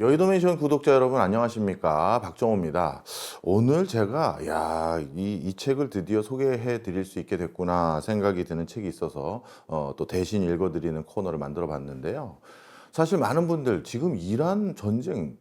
여의도맨션 구독자 여러분 안녕하십니까, 박정호입니다. 오늘 제가 이 책을 드디어 소개해 드릴 수 있게 됐구나 생각이 드는 책이 있어서 또 대신 읽어드리는 코너를 만들어 봤는데요. 사실 많은 분들 지금 이란 전쟁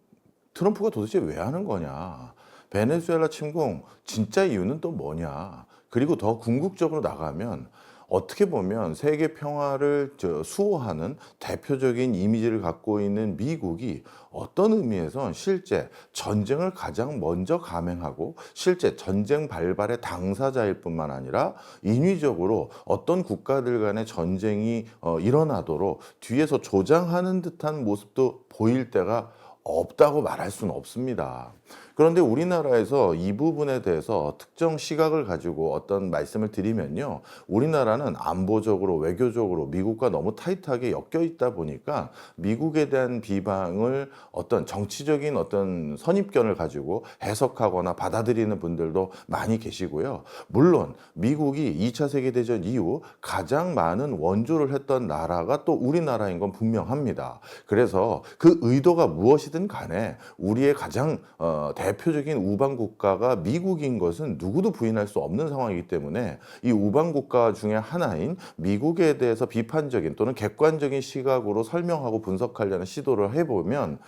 트럼프가 도대체 왜 하는 거냐, 베네수엘라 침공 진짜 이유는 또 뭐냐, 그리고 더 궁극적으로 나가면 어떻게 보면 세계 평화를 수호하는 대표적인 이미지를 갖고 있는 미국이 어떤 의미에선 실제 전쟁을 가장 먼저 감행하고 실제 전쟁 발발의 당사자일 뿐만 아니라 인위적으로 어떤 국가들 간의 전쟁이 일어나도록 뒤에서 조장하는 듯한 모습도 보일 때가 없다고 말할 수는 없습니다. 그런데 우리나라에서 이 부분에 대해서 특정 시각을 가지고 어떤 말씀을 드리면요, 우리나라는 안보적으로 외교적으로 미국과 너무 타이트하게 엮여 있다 보니까 미국에 대한 비방을 어떤 정치적인 어떤 선입견을 가지고 해석하거나 받아들이는 분들도 많이 계시고요. 물론 미국이 2차 세계대전 이후 가장 많은 원조를 했던 나라가 또 우리나라인 건 분명합니다. 그래서 그 의도가 무엇이든 간에 우리의 가장 대표적인 우방 국가가 미국인 것은 누구도 부인할 수 없는 상황이기 때문에 이 우방 국가 중에 하나인 미국에 대해서 비판적인 또는 객관적인 시각으로 설명하고 분석하려는 시도를 해보면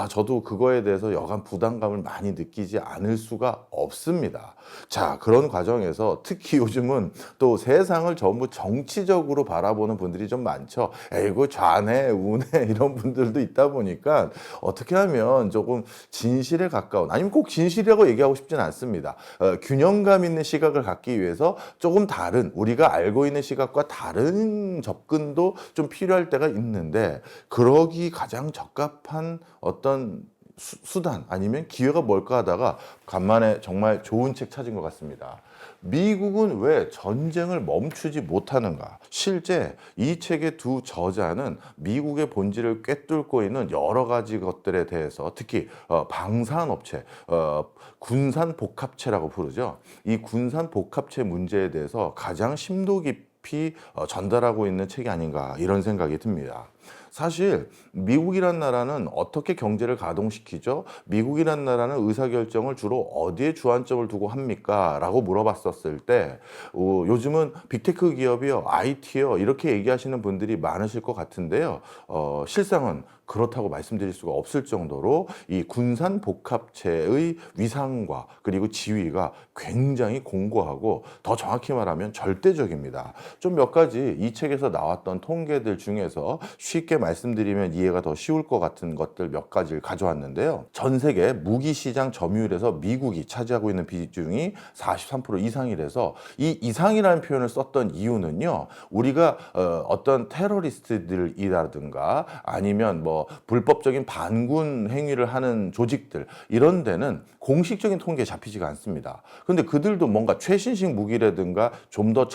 저도 그거에 대해서 여간 부담감을 많이 느끼지 않을 수가 없습니다. 자, 그런 과정에서 특히 요즘은 또 세상을 전부 정치적으로 바라보는 분들이 좀 많죠. 에이구 좌뇌 우뇌 이런 분들도 있다 보니까 어떻게 하면 조금 진실에 가까운, 아니면 꼭 진실이라고 얘기하고 싶지는 않습니다. 균형감 있는 시각을 갖기 위해서 조금 다른, 우리가 알고 있는 시각과 다른 접근도 좀 필요할 때가 있는데, 그러기 가장 적합한 어떤 수단 아니면 기회가 뭘까 하다가 간만에 정말 좋은 책 찾은 것 같습니다. 미국은 왜 전쟁을 멈추지 못하는가? 실제 이 책의 두 저자는 미국의 본질을 꿰뚫고 있는 여러 가지 것들에 대해서, 특히 방산업체, 군산복합체라고 부르죠. 이 군산복합체 문제에 대해서 가장 심도 깊이 전달하고 있는 책이 아닌가, 이런 생각이 듭니다. 사실 미국이란 나라는 어떻게 경제를 가동시키죠? 미국이란 나라는 의사결정을 주로 어디에 주안점을 두고 합니까? 라고 물어봤었을 때 요즘은 빅테크 기업이요, IT요, 이렇게 얘기하시는 분들이 많으실 것 같은데요. 실상은 그렇다고 말씀드릴 수가 없을 정도로 이 군산복합체의 위상과 그리고 지위가 굉장히 공고하고, 더 정확히 말하면 절대적입니다. 좀 몇 가지 이 책에서 나왔던 통계들 중에서 쉽게 말씀드리면 이해가 더 쉬울 것 같은 것들 몇 가지를 가져왔는데요. 전 세계 무기 시장 점유율에서 미국이 차지하고 있는 비중이 43% 이상이라서, 이 이상이라는 표현을 썼던 이유는요, 우리가 어떤 테러리스트들이라든가 아니면 불법적인 반군 행위를 하는 조직들, 이런 데는 공식적인 통계에 잡히지가 않습니다. 근데 그들도 뭔가 최신식 무기라든가 좀 더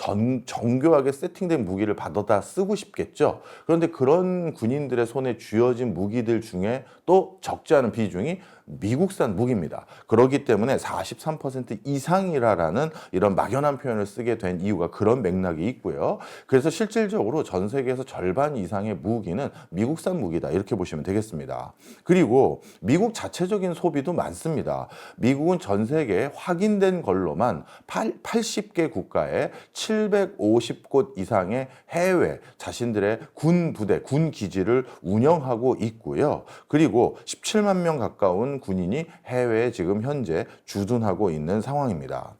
정교하게 세팅된 무기를 받아다 쓰고 싶겠죠. 그런데 그런 군인들의 손에 쥐어진 무기들 중에 또 적지 않은 비중이 미국산 무기입니다. 그렇기 때문에 43% 이상이라는 이런 막연한 표현을 쓰게 된 이유가 그런 맥락이 있고요. 그래서 실질적으로 전 세계에서 절반 이상의 무기는 미국산 무기다, 이렇게 보시면 되겠습니다. 그리고 미국 자체적인 소비도 많습니다. 미국은 전 세계에 확인된 걸로만 80개 국가에 750곳 이상의 해외 자신들의 군 부대, 군 기지를 운영하고 있고요. 그리고 17만 명 가까운 군인이 해외에 지금 현재 주둔하고 있는 상황입니다.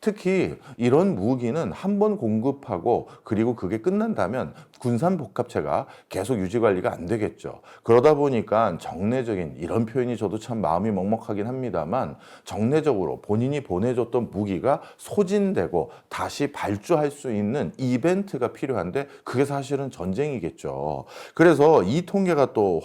특히 이런 무기는 한 번 공급하고 그리고 그게 끝난다면 군산복합체가 계속 유지관리가 안 되겠죠. 그러다 보니까 정례적인, 이런 표현이 저도 참 마음이 먹먹하긴 합니다만, 정례적으로 본인이 보내줬던 무기가 소진되고 다시 발주할 수 있는 이벤트가 필요한데, 그게 사실은 전쟁이겠죠. 그래서 이 통계가 또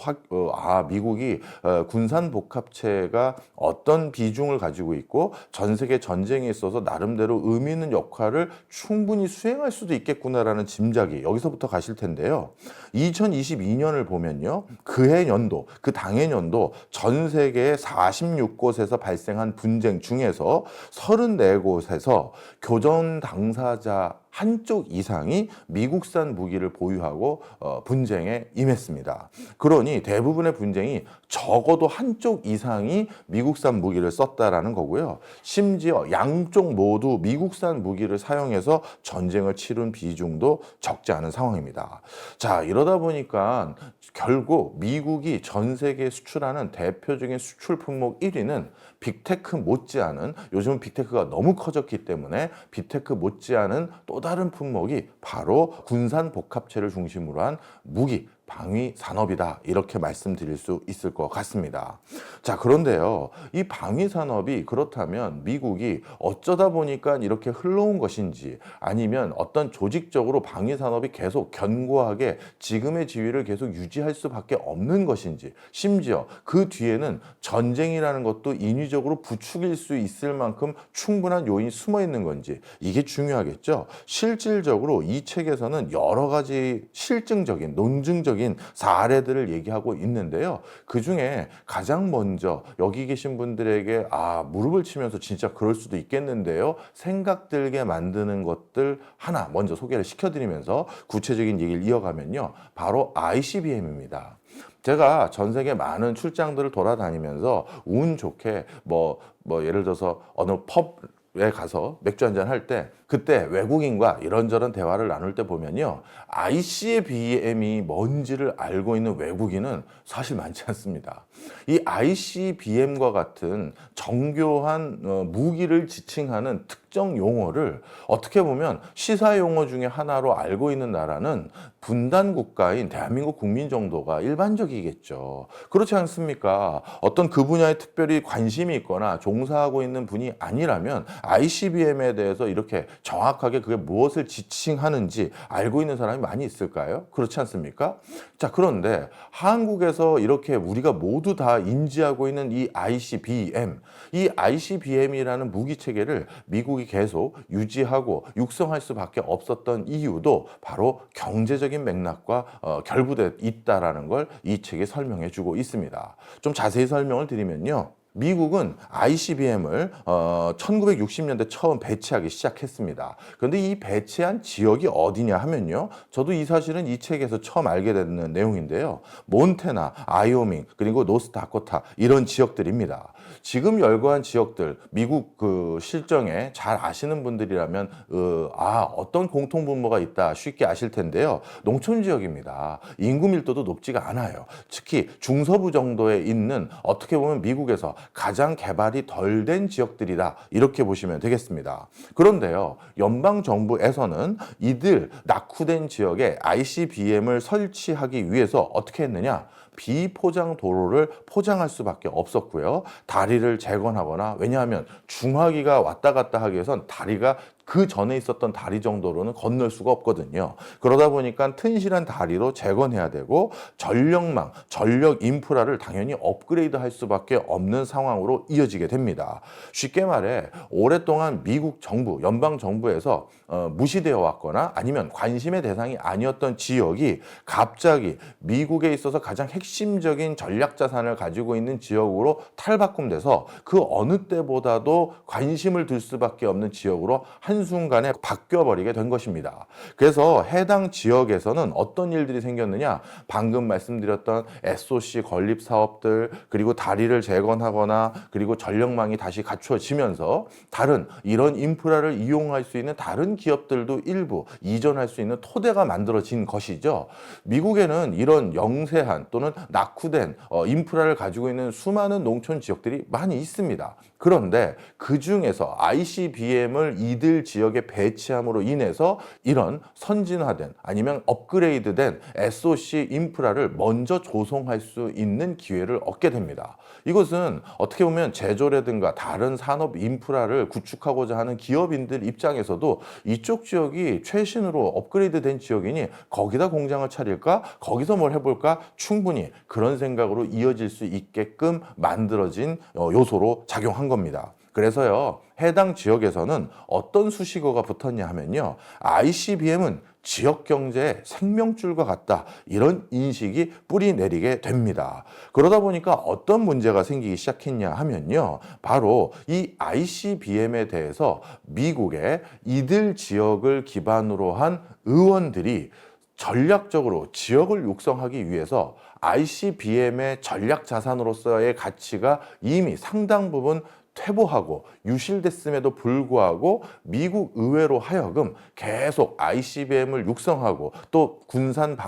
미국이 군산복합체가 어떤 비중을 가지고 있고 전 세계 전쟁에 있어서 나름대로 의미 있는 역할을 충분히 수행할 수도 있겠구나라는 짐작이 여기서부터 가실 텐데요. 2022년을 보면요, 그해 연도, 그 당해 연도 전 세계 46곳에서 발생한 분쟁 중에서 34곳에서 교전 당사자 한쪽 이상이 미국산 무기를 보유하고 분쟁에 임했습니다. 그러니 대부분의 분쟁이 적어도 한쪽 이상이 미국산 무기를 썼다라는 거고요. 심지어 양쪽 모두 미국산 무기를 사용해서 전쟁을 치른 비중도 적지 않은 상황입니다. 자, 이러다 보니까 결국 미국이 전 세계에 수출하는 대표적인 수출 품목 1위는 빅테크 못지않은, 요즘은 빅테크가 너무 커졌기 때문에 빅테크 못지않은 또 다른 품목이 바로 군산 복합체를 중심으로 한 무기 방위 산업이다, 이렇게 말씀드릴 수 있을 것 같습니다. 자, 그런데요, 이 방위 산업이 그렇다면 미국이 어쩌다 보니까 이렇게 흘러온 것인지, 아니면 어떤 조직적으로 방위 산업이 계속 견고하게 지금의 지위를 계속 유지할 수밖에 없는 것인지, 심지어 그 뒤에는 전쟁이라는 것도 인위적으로 부추길 수 있을 만큼 충분한 요인이 숨어 있는 건지, 이게 중요하겠죠. 실질적으로 이 책에서는 여러 가지 실증적인, 논증적인 사례들을 얘기하고 있는데요. 그 중에 가장 먼저 여기 계신 분들에게 무릎을 치면서 진짜 그럴 수도 있겠는데요, 생각 들게 만드는 것들 하나 먼저 소개를 시켜드리면서 구체적인 얘기를 이어가면요, 바로 ICBM입니다. 제가 전 세계 많은 출장들을 돌아다니면서 운 좋게 예를 들어서 어느 펍에 가서 맥주 한잔 할 때, 그때 외국인과 이런저런 대화를 나눌 때 보면요, ICBM이 뭔지를 알고 있는 외국인은 사실 많지 않습니다. 이 ICBM과 같은 정교한 무기를 지칭하는 특정 용어를 어떻게 보면 시사 용어 중에 하나로 알고 있는 나라는 분단 국가인 대한민국 국민 정도가 일반적이겠죠. 그렇지 않습니까? 어떤 그 분야에 특별히 관심이 있거나 종사하고 있는 분이 아니라면 ICBM에 대해서 이렇게 정확하게 그게 무엇을 지칭하는지 알고 있는 사람이 많이 있을까요? 그렇지 않습니까? 자, 그런데 한국에서 이렇게 우리가 모두 다 인지하고 있는 이 ICBM이라는 무기 체계를 미국이 계속 유지하고 육성할 수밖에 없었던 이유도 바로 경제적인 맥락과 결부돼 있다라는 걸 이 책이 설명해 주고 있습니다. 좀 자세히 설명을 드리면요, 미국은 ICBM을 1960년대 처음 배치하기 시작했습니다. 그런데 이 배치한 지역이 어디냐 하면요, 저도 이 사실은 이 책에서 처음 알게 되는 내용인데요, 몬태나, 아이오밍, 그리고 노스다코타, 이런 지역들입니다. 지금 열거한 지역들, 미국 그 실정에 잘 아시는 분들이라면 어떤 공통분모가 있다 쉽게 아실 텐데요, 농촌 지역입니다. 인구 밀도도 높지가 않아요. 특히 중서부 정도에 있는, 어떻게 보면 미국에서 가장 개발이 덜 된 지역들이다, 이렇게 보시면 되겠습니다. 그런데요, 연방정부에서는 이들 낙후된 지역에 ICBM을 설치하기 위해서 어떻게 했느냐, 비포장 도로를 포장할 수밖에 없었고요. 다리를 재건하거나, 왜냐하면 중화기가 왔다 갔다 하기 위해선 다리가 그 전에 있었던 다리 정도로는 건널 수가 없거든요. 그러다 보니까 튼실한 다리로 재건해야 되고, 전력망, 전력 인프라를 당연히 업그레이드 할 수밖에 없는 상황으로 이어지게 됩니다. 쉽게 말해 오랫동안 미국 정부, 연방 정부에서 무시되어 왔거나 아니면 관심의 대상이 아니었던 지역이 갑자기 미국에 있어서 가장 핵심적인 전략 자산을 가지고 있는 지역으로 탈바꿈돼서 그 어느 때보다도 관심을 둘 수밖에 없는 지역으로 한순간에 바뀌어버리게 된 것입니다. 그래서 해당 지역에서는 어떤 일들이 생겼느냐, 방금 말씀드렸던 SOC 건립 사업들, 그리고 다리를 재건하거나, 그리고 전력망이 다시 갖추어지면서 다른 이런 인프라를 이용할 수 있는 다른 기업들도 일부 이전할 수 있는 토대가 만들어진 것이죠. 미국에는 이런 영세한 또는 낙후된 인프라를 가지고 있는 수많은 농촌 지역들이 많이 있습니다. 그런데 그 중에서 ICBM을 이들 지역에 배치함으로 인해서 이런 선진화된 아니면 업그레이드된 SOC 인프라를 먼저 조성할 수 있는 기회를 얻게 됩니다. 이것은 어떻게 보면 제조라든가 다른 산업 인프라를 구축하고자 하는 기업인들 입장에서도 이쪽 지역이 최신으로 업그레이드된 지역이니 거기다 공장을 차릴까? 거기서 뭘 해볼까? 충분히 그런 생각으로 이어질 수 있게끔 만들어진 요소로 작용한 겁니다. 그래서요, 해당 지역에서는 어떤 수식어가 붙었냐 하면요, ICBM은 지역 경제의 생명줄과 같다. 이런 인식이 뿌리 내리게 됩니다. 그러다 보니까 어떤 문제가 생기기 시작했냐 하면요. 바로 이 ICBM에 대해서 미국의 이들 지역을 기반으로 한 의원들이 전략적으로 지역을 육성하기 위해서 ICBM의 전략 자산으로서의 가치가 이미 상당 부분 퇴보하고 유실됐음에도 불구하고 미국 의회로 하여금 계속 ICBM을 육성하고 또 군산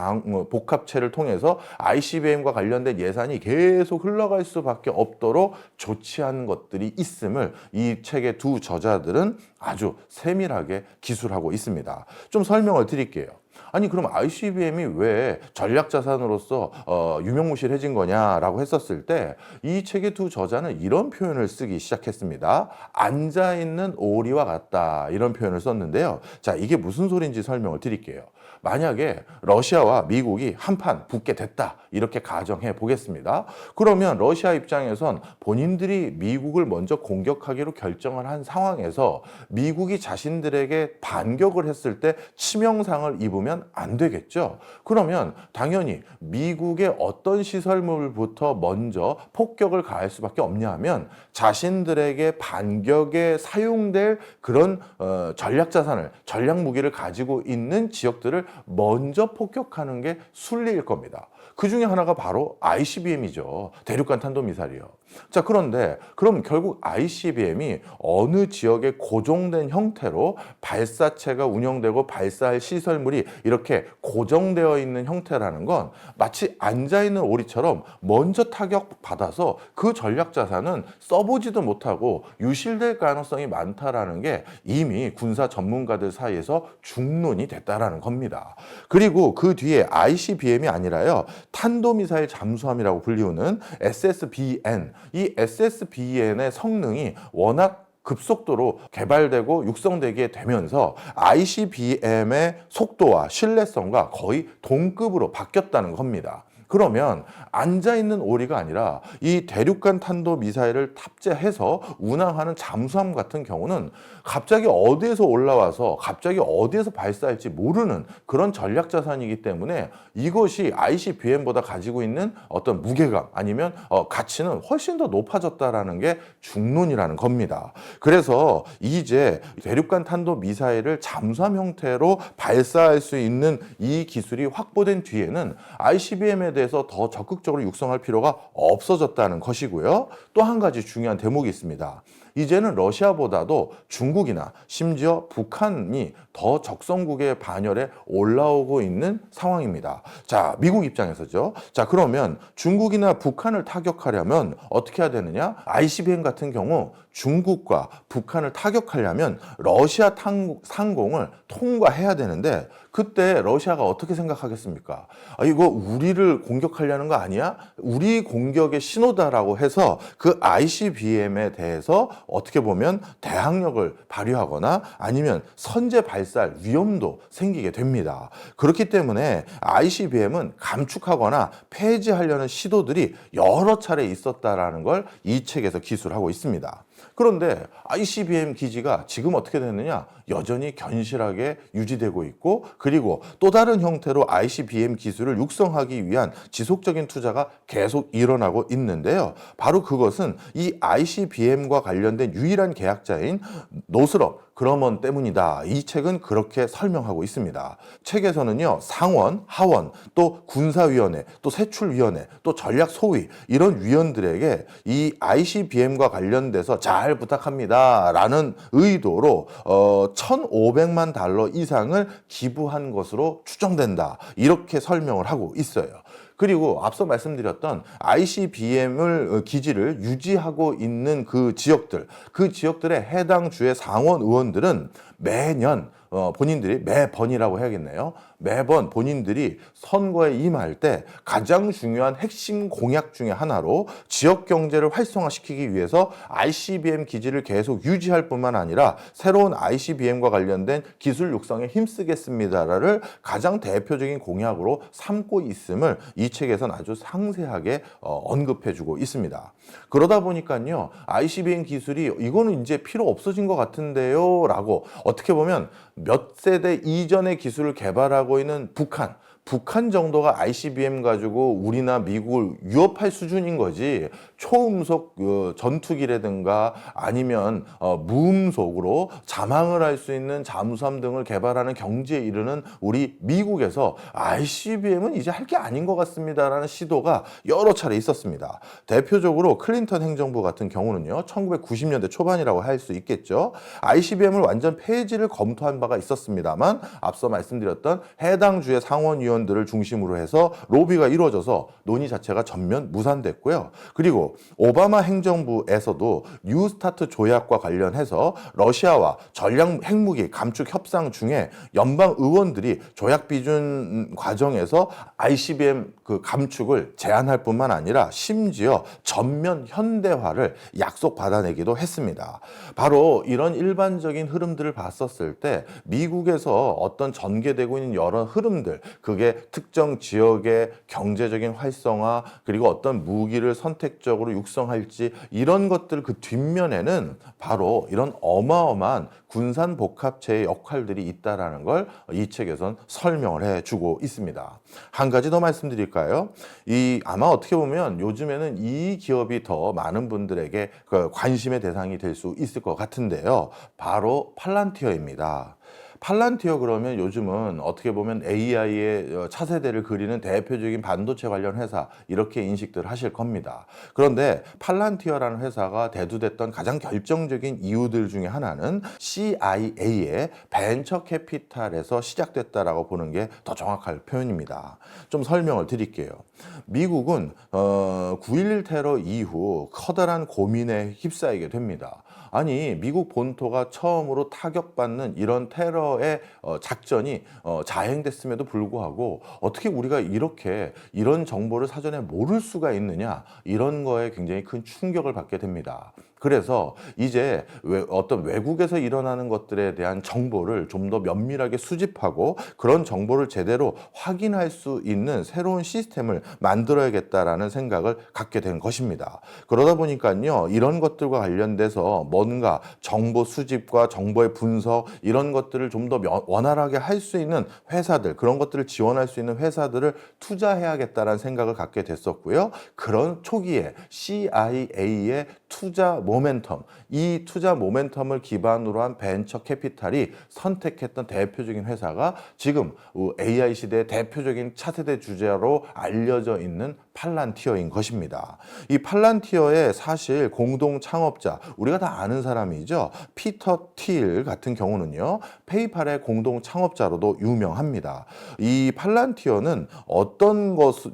복합체를 통해서 ICBM과 관련된 예산이 계속 흘러갈 수밖에 없도록 조치한 것들이 있음을 이 책의 두 저자들은 아주 세밀하게 기술하고 있습니다. 좀 설명을 드릴게요. 아니 그럼 ICBM이 왜 전략자산으로서 유명무실해진 거냐라고 했었을 때 이 책의 두 저자는 이런 표현을 쓰기 시작했습니다. 앉아있는 오리와 같다 이런 표현을 썼는데요. 자, 이게 무슨 소리인지 설명을 드릴게요. 만약에 러시아와 미국이 한판 붙게 됐다 이렇게 가정해 보겠습니다. 그러면 러시아 입장에선 본인들이 미국을 먼저 공격하기로 결정을 한 상황에서 미국이 자신들에게 반격을 했을 때 치명상을 입으면 안 되겠죠. 그러면 당연히 미국의 어떤 시설물부터 먼저 폭격을 가할 수밖에 없냐 하면 자신들에게 반격에 사용될 그런 전략자산을 전략 무기를 가지고 있는 지역들을 먼저 폭격하는 게 순리일 겁니다. 그 중에 하나가 바로 ICBM이죠. 대륙간 탄도미사일이요. 자, 그런데 그럼 결국 ICBM이 어느 지역에 고정된 형태로 발사체가 운영되고 발사할 시설물이 이렇게 고정되어 있는 형태라는 건 마치 앉아있는 오리처럼 먼저 타격받아서 그 전략자산은 써보지도 못하고 유실될 가능성이 많다라는 게 이미 군사 전문가들 사이에서 중론이 됐다라는 겁니다. 그리고 그 뒤에 ICBM이 아니라요. 탄도미사일 잠수함이라고 불리우는 SSBN, 이 SSBN의 성능이 워낙 급속도로 개발되고 육성되게 되면서 ICBM의 속도와 신뢰성과 거의 동급으로 바뀌었다는 겁니다. 그러면 앉아있는 오리가 아니라 이 대륙간 탄도 미사일을 탑재해서 운항하는 잠수함 같은 경우는 갑자기 어디에서 올라와서 갑자기 어디에서 발사할지 모르는 그런 전략 자산이기 때문에 이것이 ICBM보다 가지고 있는 어떤 무게감 아니면 가치는 훨씬 더 높아졌다라는 게 중론이라는 겁니다. 그래서 이제 대륙간 탄도 미사일을 잠수함 형태로 발사할 수 있는 이 기술이 확보된 뒤에는 ICBM에 대해서 더 적극적으로 육성할 필요가 없어졌다는 것이고요. 또 한 가지 중요한 대목이 있습니다. 이제는 러시아보다도 중국이나 심지어 북한이 더 적성국의 반열에 올라오고 있는 상황입니다. 자, 미국 입장에서죠. 자, 그러면 중국이나 북한을 타격하려면 어떻게 해야 되느냐? ICBM 같은 경우 중국과 북한을 타격하려면 러시아 상공을 통과해야 되는데 그때 러시아가 어떻게 생각하겠습니까? 이거 우리를 공격하려는 거 아니야? 우리 공격의 신호다라고 해서 그 ICBM에 대해서 어떻게 보면 대항력을 발휘하거나 아니면 선제 발사할 위험도 생기게 됩니다. 그렇기 때문에 ICBM은 감축하거나 폐지하려는 시도들이 여러 차례 있었다라는 걸 이 책에서 기술하고 있습니다. 그런데 ICBM 기지가 지금 어떻게 됐느냐? 여전히 견실하게 유지되고 있고 그리고 또 다른 형태로 ICBM 기술을 육성하기 위한 지속적인 투자가 계속 일어나고 있는데요. 바로 그것은 이 ICBM과 관련된 유일한 계약자인 노스럽 그러먼 때문이다. 이 책은 그렇게 설명하고 있습니다. 책에서는요, 상원, 하원, 또 군사위원회, 또 세출위원회, 또 전략소위 이런 위원들에게 이 ICBM과 관련돼서 잘 부탁합니다. 라는 의도로 1,500만 달러 이상을 기부한 것으로 추정된다. 이렇게 설명을 하고 있어요. 그리고 앞서 말씀드렸던 ICBM을 기지를 유지하고 있는 그 지역들의 해당 주의 상원 의원들은 매년 본인들이 매번이라고 해야겠네요. 매번 본인들이 선거에 임할 때 가장 중요한 핵심 공약 중에 하나로 지역 경제를 활성화시키기 위해서 ICBM 기지를 계속 유지할 뿐만 아니라 새로운 ICBM과 관련된 기술 육성에 힘쓰겠습니다를 가장 대표적인 공약으로 삼고 있음을 이 책에서는 아주 상세하게 언급해주고 있습니다. 그러다 보니까요, ICBM 기술이 이거는 이제 필요 없어진 것 같은데요 라고 어떻게 보면 몇 세대 이전의 기술을 개발하고 있는 북한 정도가 ICBM 가지고 우리나 미국을 위협할 수준인 거지. 초음속 전투기라든가 아니면 무음속으로 자망을 할 수 있는 잠수함 등을 개발하는 경지에 이르는 우리 미국에서 ICBM은 이제 할 게 아닌 것 같습니다라는 시도가 여러 차례 있었습니다. 대표적으로 클린턴 행정부 같은 경우는요, 1990년대 초반이라고 할 수 있겠죠. ICBM을 완전 폐지를 검토한 바가 있었습니다만 앞서 말씀드렸던 해당 주의 상원의원들을 중심으로 해서 로비가 이루어져서 논의 자체가 전면 무산됐고요. 그리고 오바마 행정부에서도 뉴스타트 조약과 관련해서 러시아와 전략 핵무기 감축 협상 중에 연방 의원들이 조약 비준 과정에서 ICBM 그 감축을 제한할 뿐만 아니라 심지어 전면 현대화를 약속 받아내기도 했습니다. 바로 이런 일반적인 흐름들을 봤었을 때 미국에서 어떤 전개되고 있는 여러 흐름들, 그게 특정 지역의 경제적인 활성화, 그리고 어떤 무기를 선택적으로 육성할지, 이런 것들 그 뒷면에는 바로 이런 어마어마한 군산 복합체의 역할들이 있다라는 걸 이 책에선 설명을 해주고 있습니다. 한 가지 더 말씀드릴까요? 아마 어떻게 보면 요즘에는 이 기업이 더 많은 분들에게 그 관심의 대상이 될 수 있을 것 같은데요. 바로 팔란티어입니다. 팔란티어 그러면 요즘은 어떻게 보면 AI의 차세대를 그리는 대표적인 반도체 관련 회사, 이렇게 인식들 하실 겁니다. 그런데 팔란티어라는 회사가 대두됐던 가장 결정적인 이유들 중에 하나는 CIA의 벤처 캐피탈에서 시작됐다라고 보는 게 더 정확할 표현입니다. 좀 설명을 드릴게요. 미국은 9.11 테러 이후 커다란 고민에 휩싸이게 됩니다. 아니, 미국 본토가 처음으로 타격받는 이런 테러의 작전이 자행됐음에도 불구하고 어떻게 우리가 이런 정보를 사전에 모를 수가 있느냐, 이런 거에 굉장히 큰 충격을 받게 됩니다. 그래서 이제 어떤 외국에서 일어나는 것들에 대한 정보를 좀 더 면밀하게 수집하고 그런 정보를 제대로 확인할 수 있는 새로운 시스템을 만들어야겠다라는 생각을 갖게 된 것입니다. 그러다 보니까요, 이런 것들과 관련돼서 뭔가 정보 수집과 정보의 분석, 이런 것들을 좀 더 원활하게 할 수 있는 회사들, 그런 것들을 지원할 수 있는 회사들을 투자해야겠다라는 생각을 갖게 됐었고요. 그런 초기에 CIA의 투자 모멘텀, 이 투자 모멘텀을 기반으로 한 벤처 캐피탈이 선택했던 대표적인 회사가 지금 AI 시대의 대표적인 차세대 주자로 알려져 있는 팔란티어인 것입니다. 이 팔란티어의 사실 공동 창업자, 우리가 다 아는 사람이죠. 피터 틸 같은 경우는요, 페이팔의 공동 창업자로도 유명합니다. 이 팔란티어는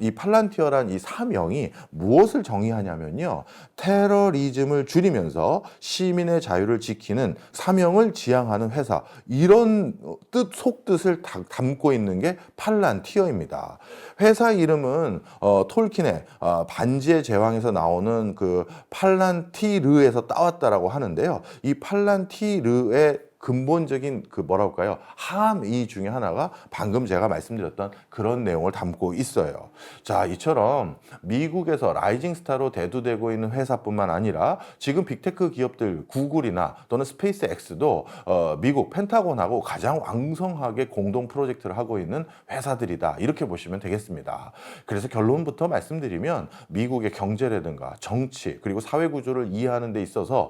이 팔란티어란 이 사명이 무엇을 정의하냐면요, 테러리즘을 줄이면서 시민의 자유를 지키는 사명을 지향하는 회사, 이런 속뜻을 담고 있는 게 팔란티어입니다. 회사 이름은 톨킨의 반지의 제왕에서 나오는 그 팔란티르에서 따왔다라고 하는데요. 이 팔란티르의 근본적인 함의 중에 하나가 방금 제가 말씀드렸던 그런 내용을 담고 있어요. 자, 이처럼 미국에서 라이징 스타로 대두되고 있는 회사뿐만 아니라 지금 빅테크 기업들 구글이나 또는 스페이스X도 미국 펜타곤하고 가장 왕성하게 공동 프로젝트를 하고 있는 회사들이다, 이렇게 보시면 되겠습니다. 그래서 결론부터 말씀드리면 미국의 경제라든가 정치, 그리고 사회 구조를 이해하는 데 있어서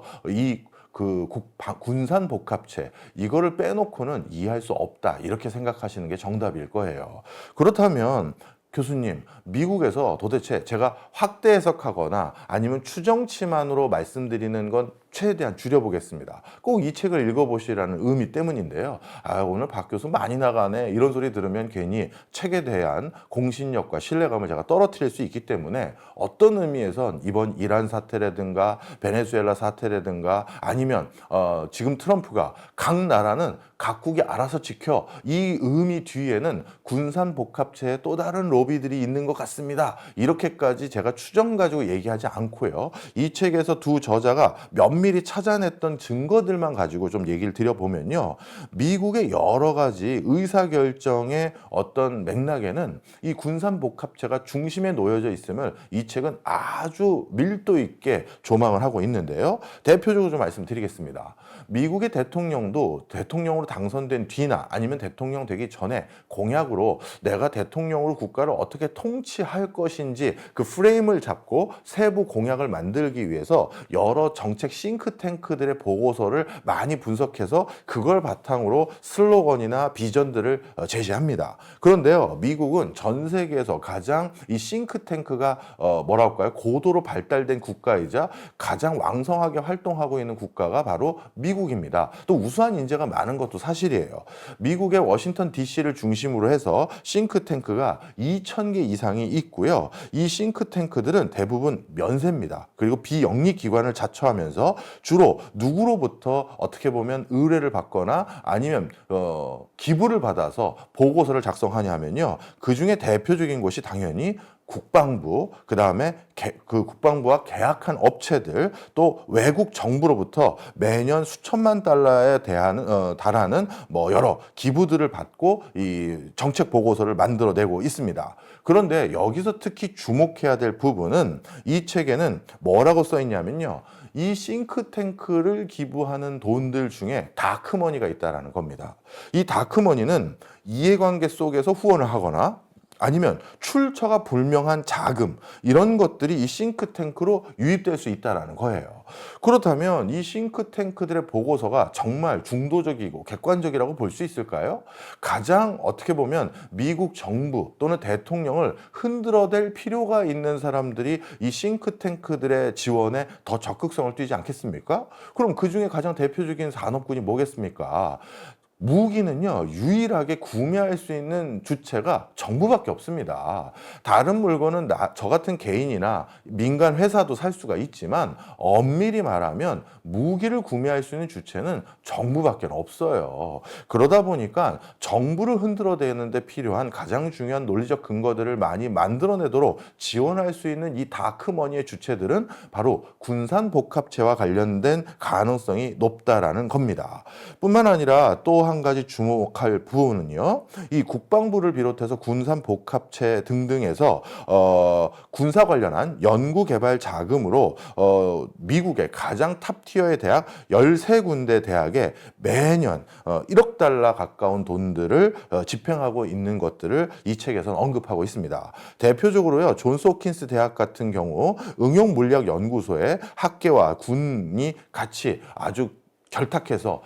군산 복합체, 이거를 빼놓고는 이해할 수 없다, 이렇게 생각하시는 게 정답일 거예요. 그렇다면 교수님, 미국에서 도대체 제가 확대 해석하거나 아니면 추정치만으로 말씀드리는 건 최대한 줄여보겠습니다. 꼭 이 책을 읽어보시라는 의미 때문인데요. 오늘 박 교수 많이 나가네, 이런 소리 들으면 괜히 책에 대한 공신력과 신뢰감을 제가 떨어뜨릴 수 있기 때문에 어떤 의미에선 이번 이란 사태라든가 베네수엘라 사태라든가 아니면 지금 트럼프가 각 나라는 각국이 알아서 지켜, 이 의미 뒤에는 군산 복합체의 또 다른 로비들이 있는 것 같습니다, 이렇게까지 제가 추정 가지고 얘기하지 않고요. 이 책에서 두 저자가 면밀 면밀히 찾아냈던 증거들만 가지고 좀 얘기를 드려보면요. 미국의 여러 가지 의사결정의 어떤 맥락에는 이 군산복합체가 중심에 놓여져 있음을 이 책은 아주 밀도 있게 조망을 하고 있는데요. 대표적으로 좀 말씀드리겠습니다. 미국의 대통령도 대통령으로 당선된 뒤나 아니면 대통령 되기 전에 공약으로 내가 대통령으로 국가를 어떻게 통치할 것인지 그 프레임을 잡고 세부 공약을 만들기 위해서 여러 정책 싱크탱크들의 보고서를 많이 분석해서 그걸 바탕으로 슬로건이나 비전들을 제시합니다. 그런데요, 미국은 전 세계에서 가장 이 싱크탱크가 뭐랄까요, 고도로 발달된 국가이자 가장 왕성하게 활동하고 있는 국가가 바로 미국입니다. 또 우수한 인재가 많은 것도 사실이에요. 미국의 워싱턴 DC를 중심으로 해서 싱크탱크가 2,000개 이상이 있고요. 이 싱크탱크들은 대부분 면세입니다. 그리고 비영리 기관을 자처하면서 주로 누구로부터 어떻게 보면 의뢰를 받거나 아니면 기부를 받아서 보고서를 작성하냐 하면요. 그 중에 대표적인 곳이 당연히 국방부, 그 다음에 그 국방부와 계약한 업체들, 또 외국 정부로부터 매년 수천만 달러에 달하는 뭐 여러 기부들을 받고 이 정책 보고서를 만들어내고 있습니다. 그런데 여기서 특히 주목해야 될 부분은 이 책에는 뭐라고 써 있냐면요. 이 싱크탱크를 기부하는 돈들 중에 다크머니가 있다는 겁니다. 이 다크머니는 이해관계 속에서 후원을 하거나 아니면 출처가 불명한 자금, 이런 것들이 이 싱크탱크로 유입될 수 있다는 거예요. 그렇다면 이 싱크탱크들의 보고서가 정말 중도적이고 객관적이라고 볼 수 있을까요? 가장 어떻게 보면 미국 정부 또는 대통령을 흔들어댈 필요가 있는 사람들이 이 싱크탱크들의 지원에 더 적극성을 띠지 않겠습니까? 그럼 그 중에 가장 대표적인 산업군이 뭐겠습니까? 무기는요, 유일하게 구매할 수 있는 주체가 정부밖에 없습니다. 다른 물건은 저 같은 개인이나 민간 회사도 살 수가 있지만 엄밀히 말하면 무기를 구매할 수 있는 주체는 정부밖에 없어요. 그러다 보니까 정부를 흔들어대는데 필요한 가장 중요한 논리적 근거들을 많이 만들어내도록 지원할 수 있는 이 다크머니의 주체들은 바로 군산복합체와 관련된 가능성이 높다라는 겁니다. 뿐만 아니라 또 한 가지 주목할 부분은요. 이 국방부를 비롯해서 군산복합체 등등에서 군사 관련한 연구개발 자금으로 미국의 가장 탑티어의 대학 13군데 대학에 매년 1억 달러 가까운 돈들을 집행하고 있는 것들을 이 책에서는 언급하고 있습니다. 대표적으로요. 존스 홉킨스 대학 같은 경우 응용물리학연구소에 학계와 군이 같이 아주 결탁해서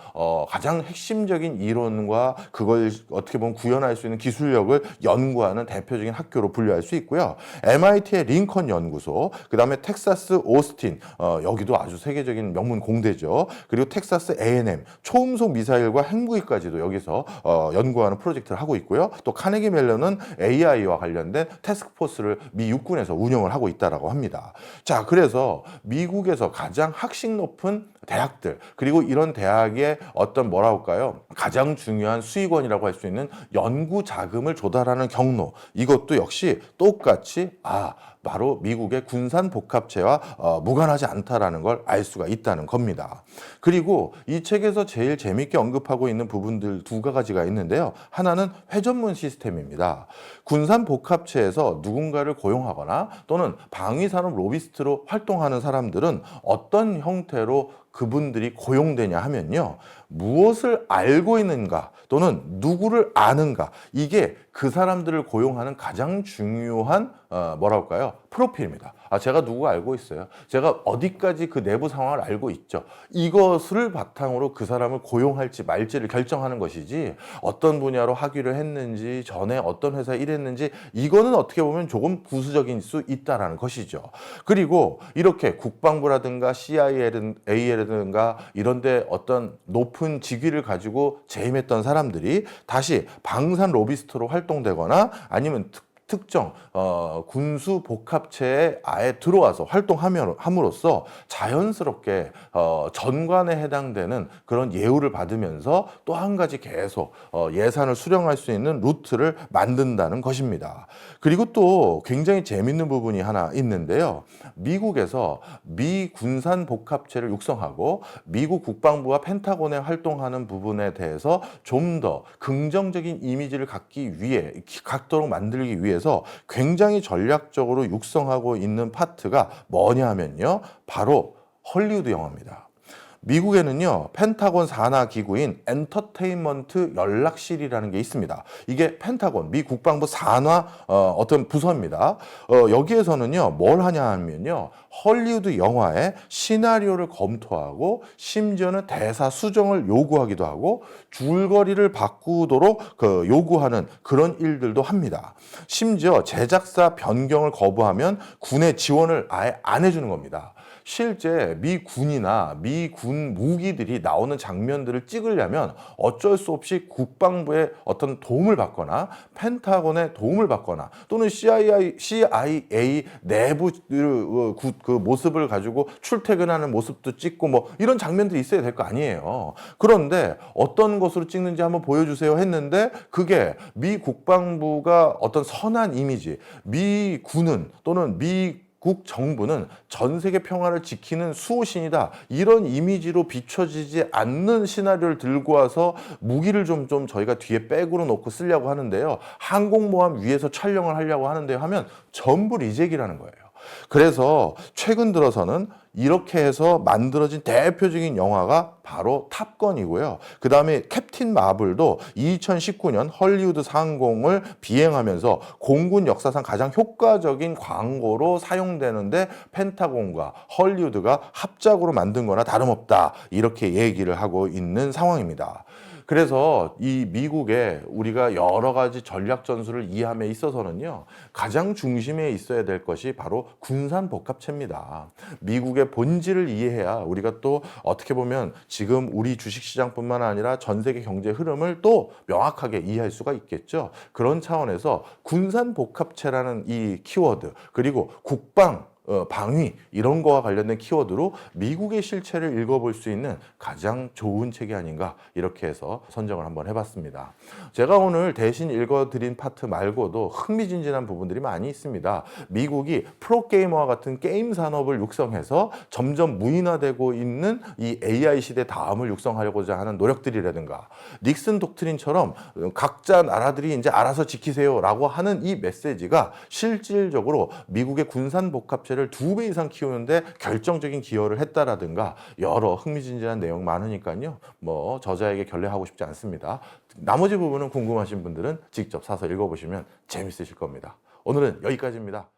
가장 핵심적인 이론과 그걸 어떻게 보면 구현할 수 있는 기술력을 연구하는 대표적인 학교로 분류할 수 있고요. MIT의 링컨 연구소, 그 다음에 텍사스 오스틴, 여기도 아주 세계적인 명문 공대죠. 그리고 텍사스 A&M, 초음속 미사일과 핵무기까지도 여기서 연구하는 프로젝트를 하고 있고요. 또 카네기 멜론은 AI와 관련된 태스크포스를 미 육군에서 운영을 하고 있다라고 합니다. 자, 그래서 미국에서 가장 학식 높은 대학들, 그리고 이런 대학의 어떤 뭐랄까요, 가장 중요한 수익원이라고 할 수 있는 연구 자금을 조달하는 경로, 이것도 역시 똑같이 바로 미국의 군산복합체와 무관하지 않다라는 걸 알 수가 있다는 겁니다. 그리고 이 책에서 제일 재밌게 언급하고 있는 부분들 두 가지가 있는데요. 하나는 회전문 시스템입니다. 군산복합체에서 누군가를 고용하거나 또는 방위산업 로비스트로 활동하는 사람들은 어떤 형태로 그분들이 고용되냐 하면요. 무엇을 알고 있는가 또는 누구를 아는가, 이게 그 사람들을 고용하는 가장 중요한 뭐랄까요? 프로필입니다. 제가 누구 알고 있어요. 제가 어디까지 그 내부 상황을 알고 있죠. 이것을 바탕으로 그 사람을 고용할지 말지를 결정하는 것이지, 어떤 분야로 학위를 했는지, 전에 어떤 회사에 일했는지, 이거는 어떻게 보면 조금 부수적인 수 있다라는 것이죠. 그리고 이렇게 국방부라든가 CIA라든가 이런데 어떤 높은 직위를 가지고 재임했던 사람들이 다시 방산 로비스트로 활동되거나 아니면 특정 군수 복합체에 아예 들어와서 활동함으로써 자연스럽게 전관에 해당되는 그런 예우를 받으면서 또 한 가지 계속 예산을 수령할 수 있는 루트를 만든다는 것입니다. 그리고 또 굉장히 재밌는 부분이 하나 있는데요. 미국에서 미 군산 복합체를 육성하고 미국 국방부와 펜타곤에 활동하는 부분에 대해서 좀 더 긍정적인 이미지를 갖도록 만들기 위해서 굉장히 전략적으로 육성하고 있는 파트가 뭐냐 하면요. 바로 헐리우드 영화입니다. 미국에는요, 펜타곤 산하 기구인 엔터테인먼트 연락실이라는 게 있습니다. 이게 펜타곤, 미 국방부 산하 어떤 부서입니다. 여기에서는요, 뭘 하냐 하면요, 헐리우드 영화의 시나리오를 검토하고 심지어는 대사 수정을 요구하기도 하고 줄거리를 바꾸도록 요구하는 그런 일들도 합니다. 심지어 제작사 변경을 거부하면 군의 지원을 아예 안 해주는 겁니다. 실제 미 군이나 미 군 무기들이 나오는 장면들을 찍으려면 어쩔 수 없이 국방부의 어떤 도움을 받거나 펜타곤의 도움을 받거나 또는 CIA 내부 그 모습을 가지고 출퇴근하는 모습도 찍고 뭐 이런 장면들이 있어야 될 거 아니에요. 그런데 어떤 것으로 찍는지 한번 보여주세요 했는데 그게 미 국방부가 어떤 선한 이미지, 미 군은 또는 미국 정부는 전 세계 평화를 지키는 수호신이다. 이런 이미지로 비춰지지 않는 시나리오를 들고 와서 무기를 좀 저희가 뒤에 백으로 놓고 쓰려고 하는데요. 항공모함 위에서 촬영을 하려고 하는데요. 하면 전부 리젝이라는 거예요. 그래서 최근 들어서는 이렇게 해서 만들어진 대표적인 영화가 바로 탑건이고요. 그 다음에 캡틴 마블도 2019년 헐리우드 상공을 비행하면서 공군 역사상 가장 효과적인 광고로 사용되는데 펜타곤과 헐리우드가 합작으로 만든 거나 다름없다. 이렇게 얘기를 하고 있는 상황입니다. 그래서 이 미국의 우리가 여러 가지 전략 전술을 이해함에 있어서는요, 가장 중심에 있어야 될 것이 바로 군산 복합체입니다. 미국의 본질을 이해해야 우리가 또 어떻게 보면 지금 우리 주식시장뿐만 아니라 전 세계 경제 흐름을 또 명확하게 이해할 수가 있겠죠. 그런 차원에서 군산 복합체라는 이 키워드, 그리고 국방 방위 이런 거와 관련된 키워드로 미국의 실체를 읽어볼 수 있는 가장 좋은 책이 아닌가 이렇게 해서 선정을 한번 해봤습니다. 제가 오늘 대신 읽어드린 파트 말고도 흥미진진한 부분들이 많이 있습니다. 미국이 프로게이머와 같은 게임 산업을 육성해서 점점 무인화되고 있는 이 AI 시대 다음을 육성하려고자 하는 노력들이라든가 닉슨 독트린처럼 각자 나라들이 이제 알아서 지키세요라고 하는 이 메시지가 실질적으로 미국의 군산 복합체를 2배 이상 키우는데 결정적인 기여를 했다라든가 여러 흥미진진한 내용 많으니까요. 뭐 저자에게 결례하고 싶지 않습니다. 나머지 부분은 궁금하신 분들은 직접 사서 읽어보시면 재밌으실 겁니다. 오늘은 여기까지입니다.